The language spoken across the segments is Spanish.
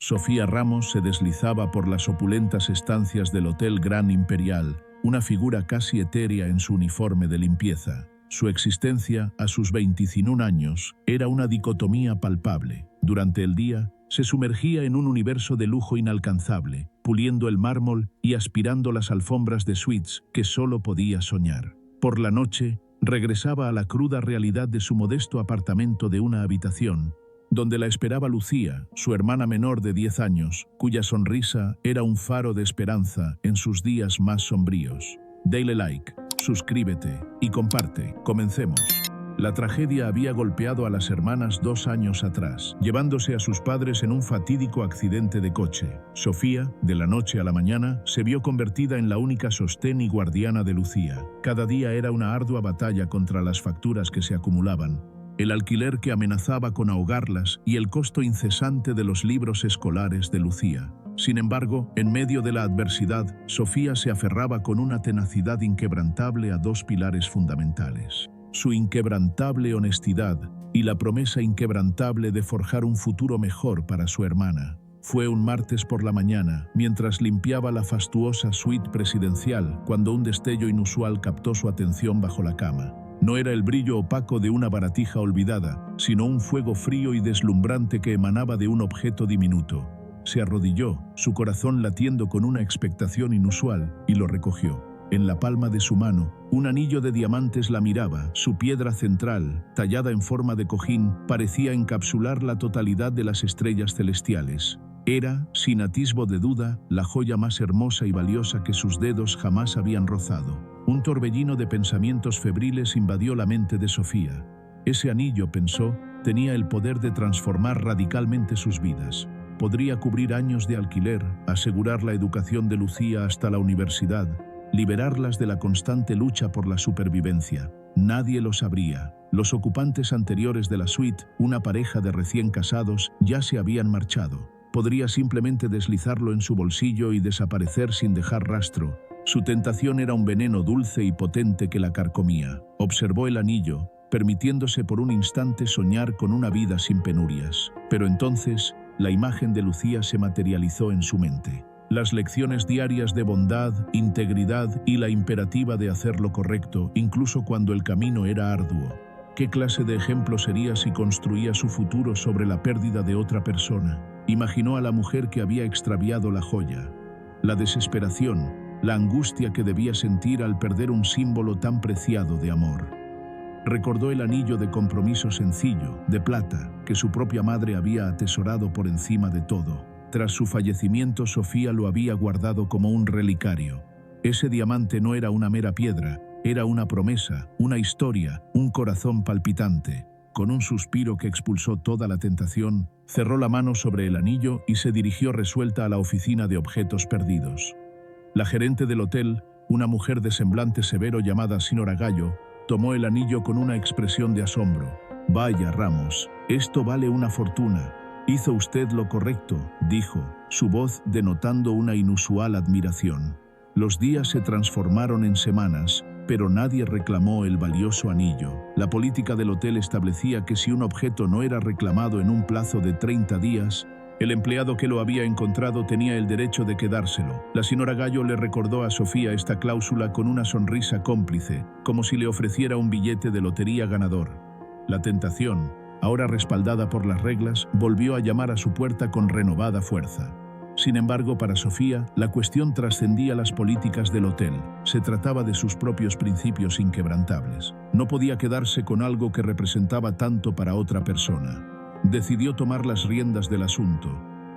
Sofía Ramos se deslizaba por las opulentas estancias del Hotel Gran Imperial, una figura casi etérea en su uniforme de limpieza. Su existencia, a sus 21 años, era una dicotomía palpable. Durante el día, se sumergía en un universo de lujo inalcanzable, puliendo el mármol y aspirando las alfombras de suites que solo podía soñar. Por la noche, regresaba a la cruda realidad de su modesto apartamento de una habitación, donde la esperaba Lucía, su hermana menor de 10 años, cuya sonrisa era un faro de esperanza en sus días más sombríos. Dale like, suscríbete y comparte. Comencemos. La tragedia había golpeado a las hermanas 2 años atrás, llevándose a sus padres en un fatídico accidente de coche. Sofía, de la noche a la mañana, se vio convertida en la única sostén y guardiana de Lucía. Cada día era una ardua batalla contra las facturas que se acumulaban, el alquiler que amenazaba con ahogarlas y el costo incesante de los libros escolares de Lucía. Sin embargo, en medio de la adversidad, Sofía se aferraba con una tenacidad inquebrantable a 2 pilares fundamentales: su inquebrantable honestidad y la promesa inquebrantable de forjar un futuro mejor para su hermana. Fue un martes por la mañana, mientras limpiaba la fastuosa suite presidencial, cuando un destello inusual captó su atención bajo la cama. No era el brillo opaco de una baratija olvidada, sino un fuego frío y deslumbrante que emanaba de un objeto diminuto. Se arrodilló, su corazón latiendo con una expectación inusual, y lo recogió. En la palma de su mano, un anillo de diamantes la miraba. Su piedra central, tallada en forma de cojín, parecía encapsular la totalidad de las estrellas celestiales. Era, sin atisbo de duda, la joya más hermosa y valiosa que sus dedos jamás habían rozado. Un torbellino de pensamientos febriles invadió la mente de Sofía. Ese anillo, pensó, tenía el poder de transformar radicalmente sus vidas. Podría cubrir años de alquiler, asegurar la educación de Lucía hasta la universidad, liberarlas de la constante lucha por la supervivencia. Nadie lo sabría. Los ocupantes anteriores de la suite, una pareja de recién casados, ya se habían marchado. Podría simplemente deslizarlo en su bolsillo y desaparecer sin dejar rastro. Su tentación era un veneno dulce y potente que la carcomía. Observó el anillo, permitiéndose por un instante soñar con una vida sin penurias. Pero entonces, la imagen de Lucía se materializó en su mente. Las lecciones diarias de bondad, integridad y la imperativa de hacer lo correcto, incluso cuando el camino era arduo. ¿Qué clase de ejemplo sería si construía su futuro sobre la pérdida de otra persona? Imaginó a la mujer que había extraviado la joya. La desesperación, la angustia que debía sentir al perder un símbolo tan preciado de amor. Recordó el anillo de compromiso sencillo, de plata, que su propia madre había atesorado por encima de todo. Tras su fallecimiento, Sofía lo había guardado como un relicario. Ese diamante no era una mera piedra, era una promesa, una historia, un corazón palpitante. Con un suspiro que expulsó toda la tentación, cerró la mano sobre el anillo y se dirigió resuelta a la oficina de objetos perdidos. La gerente del hotel, una mujer de semblante severo llamada Sinora Gallo, tomó el anillo con una expresión de asombro. «Vaya, Ramos, esto vale una fortuna. Hizo usted lo correcto», dijo, su voz denotando una inusual admiración. Los días se transformaron en semanas, pero nadie reclamó el valioso anillo. La política del hotel establecía que si un objeto no era reclamado en un plazo de 30 días, el empleado que lo había encontrado tenía el derecho de quedárselo. La señora Gallo le recordó a Sofía esta cláusula con una sonrisa cómplice, como si le ofreciera un billete de lotería ganador. La tentación, ahora respaldada por las reglas, volvió a llamar a su puerta con renovada fuerza. Sin embargo, para Sofía, la cuestión trascendía las políticas del hotel. Se trataba de sus propios principios inquebrantables. No podía quedarse con algo que representaba tanto para otra persona. Decidió tomar las riendas del asunto.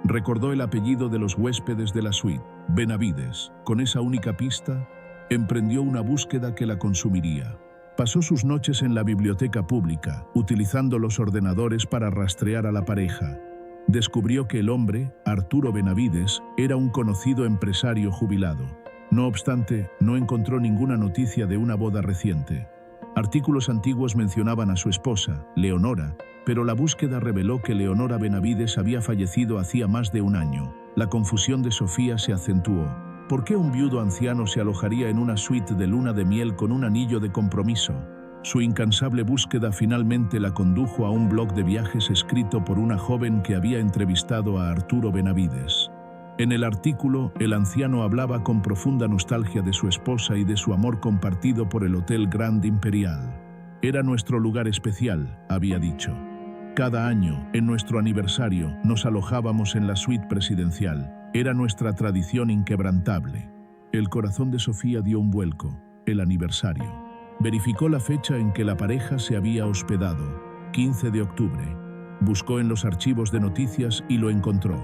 Recordó el apellido de los huéspedes de la suite, Benavides. Con esa única pista, emprendió una búsqueda que la consumiría. Pasó sus noches en la biblioteca pública, utilizando los ordenadores para rastrear a la pareja. Descubrió que el hombre, Arturo Benavides, era un conocido empresario jubilado. No obstante, no encontró ninguna noticia de una boda reciente. Artículos antiguos mencionaban a su esposa, Leonora, pero la búsqueda reveló que Leonora Benavides había fallecido hacía más de un año. La confusión de Sofía se acentuó. ¿Por qué un viudo anciano se alojaría en una suite de luna de miel con un anillo de compromiso? Su incansable búsqueda finalmente la condujo a un blog de viajes escrito por una joven que había entrevistado a Arturo Benavides. En el artículo, el anciano hablaba con profunda nostalgia de su esposa y de su amor compartido por el Hotel Grand Imperial. Era nuestro lugar especial, había dicho. Cada año, en nuestro aniversario, nos alojábamos en la suite presidencial. Era nuestra tradición inquebrantable. El corazón de Sofía dio un vuelco. El aniversario. Verificó la fecha en que la pareja se había hospedado, 15 de octubre. Buscó en los archivos de noticias y lo encontró.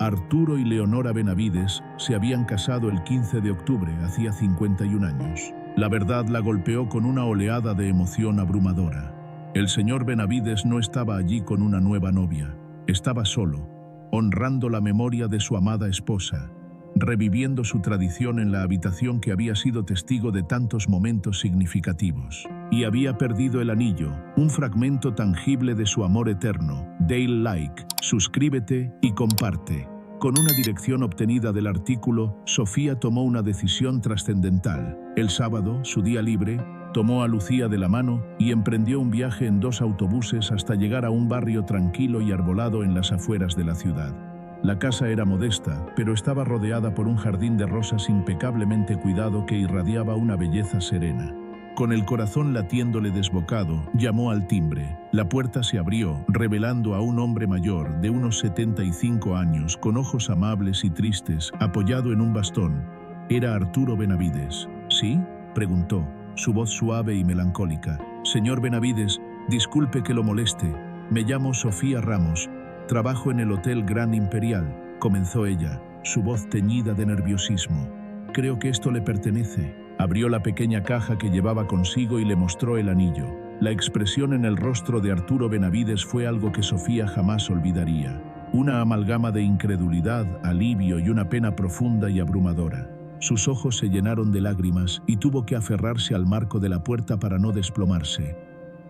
Arturo y Leonora Benavides se habían casado el 15 de octubre, hacía 51 años. La verdad la golpeó con una oleada de emoción abrumadora. El señor Benavides no estaba allí con una nueva novia. Estaba solo, honrando la memoria de su amada esposa, reviviendo su tradición en la habitación que había sido testigo de tantos momentos significativos. Y había perdido el anillo, un fragmento tangible de su amor eterno. Dale like, suscríbete y comparte. Con una dirección obtenida del artículo, Sofía tomó una decisión trascendental. El sábado, su día libre, tomó a Lucía de la mano y emprendió un viaje en 2 autobuses hasta llegar a un barrio tranquilo y arbolado en las afueras de la ciudad. La casa era modesta, pero estaba rodeada por un jardín de rosas impecablemente cuidado que irradiaba una belleza serena. Con el corazón latiéndole desbocado, llamó al timbre. La puerta se abrió, revelando a un hombre mayor, de unos 75 años, con ojos amables y tristes, apoyado en un bastón. Era Arturo Benavides. ¿Sí?, preguntó, su voz suave y melancólica. Señor Benavides, disculpe que lo moleste. Me llamo Sofía Ramos. Trabajo en el Hotel Grand Imperial, comenzó ella, su voz teñida de nerviosismo. Creo que esto le pertenece. Abrió la pequeña caja que llevaba consigo y le mostró el anillo. La expresión en el rostro de Arturo Benavides fue algo que Sofía jamás olvidaría. Una amalgama de incredulidad, alivio y una pena profunda y abrumadora. Sus ojos se llenaron de lágrimas y tuvo que aferrarse al marco de la puerta para no desplomarse.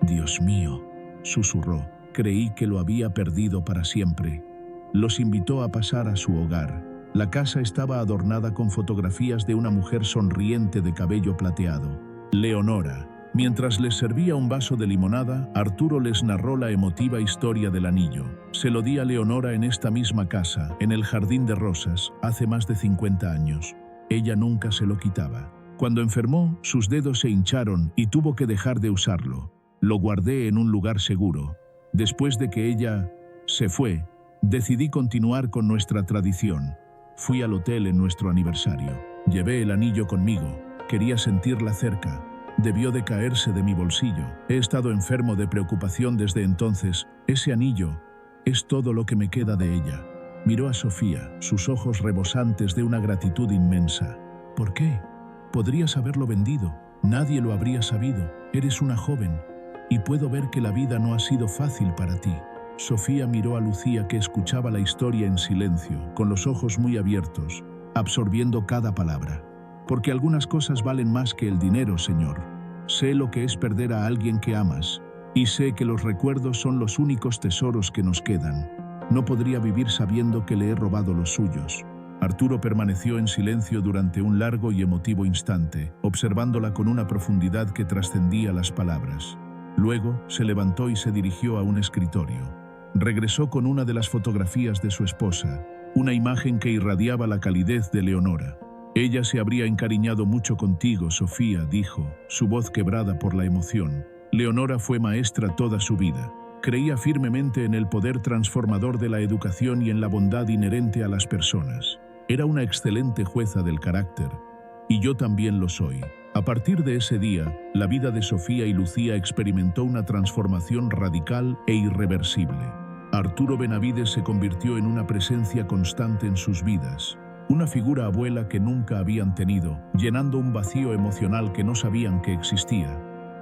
«Dios mío», susurró, «creí que lo había perdido para siempre». Los invitó a pasar a su hogar. La casa estaba adornada con fotografías de una mujer sonriente de cabello plateado, Leonora. Mientras les servía un vaso de limonada, Arturo les narró la emotiva historia del anillo. Se lo di a Leonora en esta misma casa, en el Jardín de Rosas, hace más de 50 años. Ella nunca se lo quitaba. Cuando enfermó, sus dedos se hincharon y tuvo que dejar de usarlo. Lo guardé en un lugar seguro. Después de que ella se fue, decidí continuar con nuestra tradición. Fui al hotel en nuestro aniversario. Llevé el anillo conmigo. Quería sentirla cerca. Debió de caerse de mi bolsillo. He estado enfermo de preocupación desde entonces. Ese anillo es todo lo que me queda de ella. Miró a Sofía, sus ojos rebosantes de una gratitud inmensa. ¿Por qué? Podrías haberlo vendido. Nadie lo habría sabido. Eres una joven. Y puedo ver que la vida no ha sido fácil para ti. Sofía miró a Lucía, que escuchaba la historia en silencio, con los ojos muy abiertos, absorbiendo cada palabra. Porque algunas cosas valen más que el dinero, señor. Sé lo que es perder a alguien que amas, y sé que los recuerdos son los únicos tesoros que nos quedan. No podría vivir sabiendo que le he robado los suyos. Arturo permaneció en silencio durante un largo y emotivo instante, observándola con una profundidad que trascendía las palabras. Luego se levantó y se dirigió a un escritorio. Regresó con una de las fotografías de su esposa, una imagen que irradiaba la calidez de Leonora. Ella se habría encariñado mucho contigo, Sofía, dijo, su voz quebrada por la emoción. Leonora fue maestra toda su vida. Creía firmemente en el poder transformador de la educación y en la bondad inherente a las personas. Era una excelente jueza del carácter. Y yo también lo soy. A partir de ese día, la vida de Sofía y Lucía experimentó una transformación radical e irreversible. Arturo Benavides se convirtió en una presencia constante en sus vidas, una figura abuela que nunca habían tenido, llenando un vacío emocional que no sabían que existía.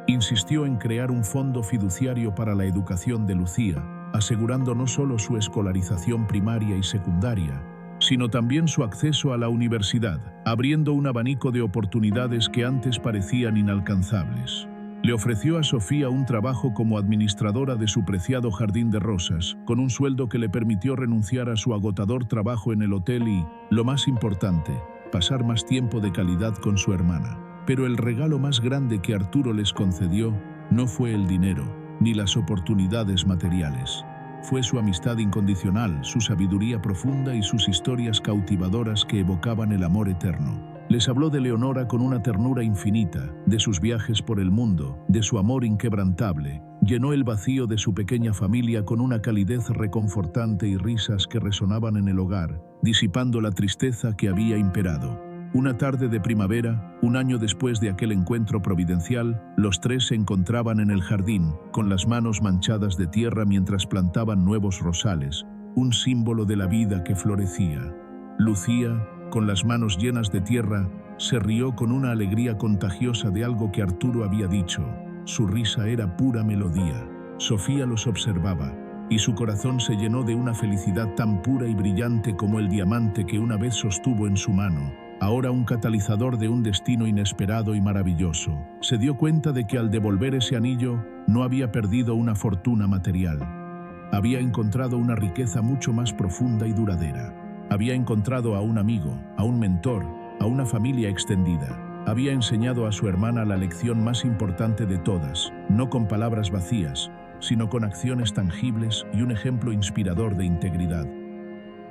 Insistió en crear un fondo fiduciario para la educación de Lucía, asegurando no solo su escolarización primaria y secundaria, sino también su acceso a la universidad, abriendo un abanico de oportunidades que antes parecían inalcanzables. Le ofreció a Sofía un trabajo como administradora de su preciado jardín de rosas, con un sueldo que le permitió renunciar a su agotador trabajo en el hotel y, lo más importante, pasar más tiempo de calidad con su hermana. Pero el regalo más grande que Arturo les concedió no fue el dinero, ni las oportunidades materiales. Fue su amistad incondicional, su sabiduría profunda y sus historias cautivadoras que evocaban el amor eterno. Les habló de Leonora con una ternura infinita, de sus viajes por el mundo, de su amor inquebrantable. Llenó el vacío de su pequeña familia con una calidez reconfortante y risas que resonaban en el hogar, disipando la tristeza que había imperado. Una tarde de primavera, un año después de aquel encuentro providencial, los tres se encontraban en el jardín, con las manos manchadas de tierra mientras plantaban nuevos rosales, un símbolo de la vida que florecía. Lucía, con las manos llenas de tierra, se rió con una alegría contagiosa de algo que Arturo había dicho. Su risa era pura melodía. Sofía los observaba, y su corazón se llenó de una felicidad tan pura y brillante como el diamante que una vez sostuvo en su mano, ahora un catalizador de un destino inesperado y maravilloso. Se dio cuenta de que al devolver ese anillo no había perdido una fortuna material. Había encontrado una riqueza mucho más profunda y duradera. Había encontrado a un amigo, a un mentor, a una familia extendida. Había enseñado a su hermana la lección más importante de todas, no con palabras vacías, sino con acciones tangibles y un ejemplo inspirador de integridad.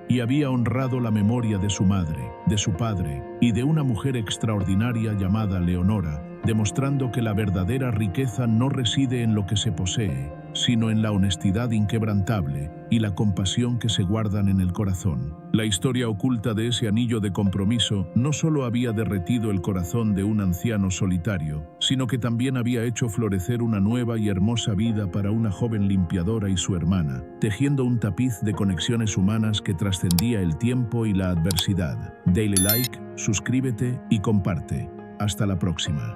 Y había honrado la memoria de su madre, de su padre y de una mujer extraordinaria llamada Leonora, demostrando que la verdadera riqueza no reside en lo que se posee, sino en la honestidad inquebrantable y la compasión que se guardan en el corazón. La historia oculta de ese anillo de compromiso no solo había derretido el corazón de un anciano solitario, sino que también había hecho florecer una nueva y hermosa vida para una joven limpiadora y su hermana, tejiendo un tapiz de conexiones humanas que trascendía el tiempo y la adversidad. Dale like, suscríbete y comparte. Hasta la próxima.